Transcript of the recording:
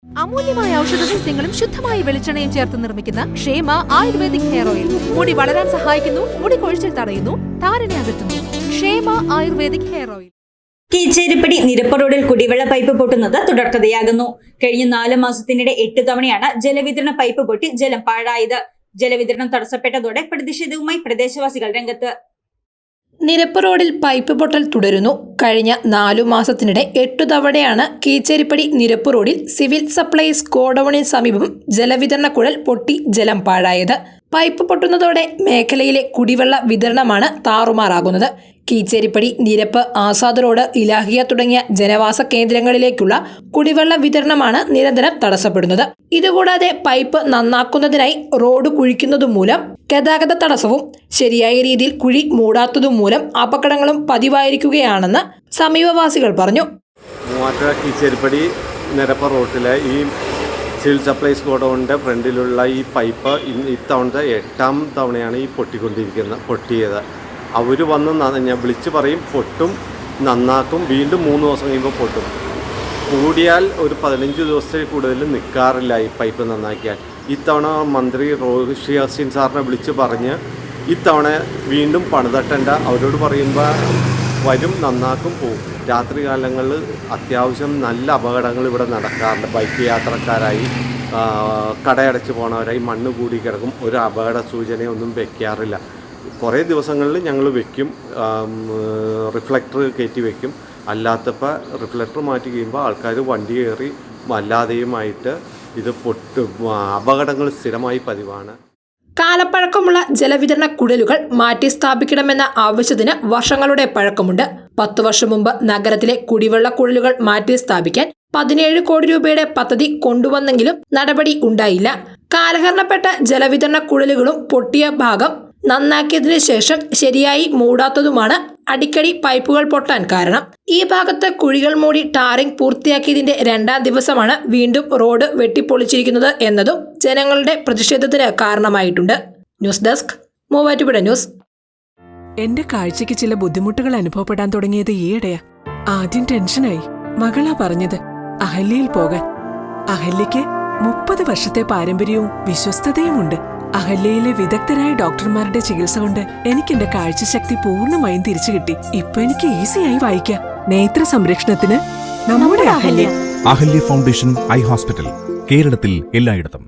അമൂല്യമായ ഔഷധ സസ്യങ്ങളും ശുദ്ധമായ വെളിച്ചെണ്ണയും ചേർത്ത് നിർമ്മിക്കുന്ന ക്ഷേമ ആയുർവേദിക് ഹെയർ ഓയിൽ മുടി വളരാൻ സഹായിക്കുന്നു, മുടി കൊഴിച്ചിൽ തടയുന്നു, താരനെ അകറ്റുന്നു. ക്ഷേമ ആയുർവേദിക് ഹെയർ ഓയിൽ. കീച്ചേരിപ്പടി നിരപ്പ് റോഡിൽ കുടിവെള്ള പൈപ്പ് പൊട്ടുന്നത് തുടർക്കഥയാകുന്നു. കഴിഞ്ഞ 4 മാസത്തിനിടെ 8 തവണയാണ് ജലവിതരണ പൈപ്പ് പൊട്ടി ജലം പാഴായത്. ജലവിതരണം തടസ്സപ്പെട്ടതോടെ പ്രതിഷേധവുമായി പ്രദേശവാസികൾ രംഗത്ത്. നിരപ്പ് റോഡിൽ പൈപ്പ് പൊട്ടൽ തുടരുന്നു. കഴിഞ്ഞ 4 മാസത്തിനിടെ 8 തവണയാണ് കീച്ചേരിപ്പടി നിരപ്പ് റോഡിൽ സിവിൽ സപ്ലൈസ് ഗോഡൌണിന് സമീപം ജലവിതരണ കുഴൽ പൊട്ടി ജലം പാഴായത്. പൈപ്പ് പൊട്ടുന്നതോടെ മേഖലയിലെ കുടിവെള്ള വിതരണമാണ് താറുമാറാകുന്നത്. കീച്ചേരിപ്പടി, നിരപ്പ്, ആസാദ് റോഡ്, ഇലാഹിയ തുടങ്ങിയ ജനവാസ കേന്ദ്രങ്ങളിലേക്കുള്ള കുടിവെള്ള വിതരണമാണ് നിരന്തരം തടസ്സപ്പെടുന്നത്. ഇതുകൂടാതെ പൈപ്പ് നന്നാക്കുന്നതിനായി റോഡ് കുഴിക്കുന്നതുമൂലം ഗതാഗത തടസ്സവും ശരിയായ രീതിയിൽ കുഴി മൂടാത്തതുമൂലം അപകടങ്ങളും പതിവായിരിക്കുകയാണെന്ന് സമീപവാസികൾ പറഞ്ഞു. കീച്ചേരിപ്പടി നിരപ്പ് റോഡിലെ ഈ സിവിൽ സപ്ലൈസ് ഗോഡൌണിൻ്റെ ഫ്രണ്ടിലുള്ള ഈ പൈപ്പ് ഇത്തവണത്തെ 8ാം തവണയാണ് ഈ പൊട്ടിയത്. അവർ വന്ന് ഞാൻ വിളിച്ച് പറയും പൊട്ടും, നന്നാക്കും, വീണ്ടും 3 ദിവസം കഴിയുമ്പോൾ പൊട്ടും. കൂടിയാൽ ഒരു 15 ദിവസത്തിൽ കൂടുതൽ നിൽക്കാറില്ല ഈ പൈപ്പ് നന്നാക്കിയാൽ. ഇത്തവണ മന്ത്രി റോഷി ഹസീൻ സാറിനെ വിളിച്ച് പറഞ്ഞ് ഇത്തവണ വീണ്ടും പണിതട്ടേണ്ട, അവരോട് പറയുമ്പോൾ വരും, നന്നാക്കും, പോകും. രാത്രി കാലങ്ങളിൽ അത്യാവശ്യം നല്ല അപകടങ്ങൾ ഇവിടെ നടക്കാറുണ്ട്. ബൈക്ക് യാത്രക്കാരായി, കടയടച്ച് പോണവരായി മണ്ണ് കൂടി കിടക്കും. ഒരു അപകട സൂചനയൊന്നും വയ്ക്കാറില്ല. കുറേ ദിവസങ്ങളിൽ ഞങ്ങൾ വയ്ക്കും, റിഫ്ലക്ടർ കയറ്റി വയ്ക്കും. അല്ലാത്തപ്പോൾ റിഫ്ലക്ടർ മാറ്റി കഴിയുമ്പോൾ ആൾക്കാർ വണ്ടി കയറി അല്ലാതെയുമായിട്ട് ഇത് അപകടങ്ങൾ സ്ഥിരമായി പതിവാണ്. കാലപ്പഴക്കമുള്ള ജലവിതരണ കുഴലുകൾ മാറ്റി സ്ഥാപിക്കണമെന്ന ആവശ്യത്തിന് വർഷങ്ങളുടെ പഴക്കമുണ്ട്. 10 വർഷം മുമ്പ് നഗരത്തിലെ കുടിവെള്ള കുഴലുകൾ മാറ്റി സ്ഥാപിക്കാൻ 17 കോടി രൂപയുടെ പദ്ധതി കൊണ്ടുവന്നെങ്കിലും നടപടി ഉണ്ടായില്ല. കാലഹരണപ്പെട്ട ജലവിതരണ കുഴലുകളും പൊട്ടിയ ഭാഗം നന്നാക്കിയതിനു ശേഷം ശരിയായി മൂടാത്തതുമാണ് അടിക്കടി പൈപ്പുകൾ പൊട്ടാൻ കാരണം. ഈ ഭാഗത്ത് കുഴികൾ മൂടി ടാറിംഗ് പൂർത്തിയാക്കിയതിന്റെ 2ാം ദിവസമാണ് വീണ്ടും റോഡ് വെട്ടിപ്പൊളിച്ചിരിക്കുന്നത് എന്നതും ജനങ്ങളുടെ പ്രതിഷേധത്തിന് കാരണമായിട്ടുണ്ട്. News desk, Muvattupuzha news. എന്റെ കാഴ്ചയ്ക്ക് ചില ബുദ്ധിമുട്ടുകൾ അനുഭവപ്പെടാൻ തുടങ്ങിയത് ഈയിടെയാ. ആദ്യം ടെൻഷനായി. മകളാ പറഞ്ഞത് അഹല്യയിൽ പോകാൻ. അഹല്യയ്ക്ക് 30 വർഷത്തെ പാരമ്പര്യവും വിശ്വസ്തതയുമുണ്ട്. അഹല്യയിലെ വിദഗ്ധരായ ഡോക്ടർമാരുടെ ചികിത്സ കൊണ്ട് എനിക്ക് എന്റെ കാഴ്ചശക്തി പൂർണ്ണമായും തിരിച്ചു കിട്ടി. ഇപ്പൊ എനിക്ക് ഈസിയായി വായിക്കാം. നേത്ര സംരക്ഷണത്തിന് നമ്മുടെ Ahalya. Ahalya foundation eye hospital, കേരളത്തിൽ എല്ലായിടത്തും.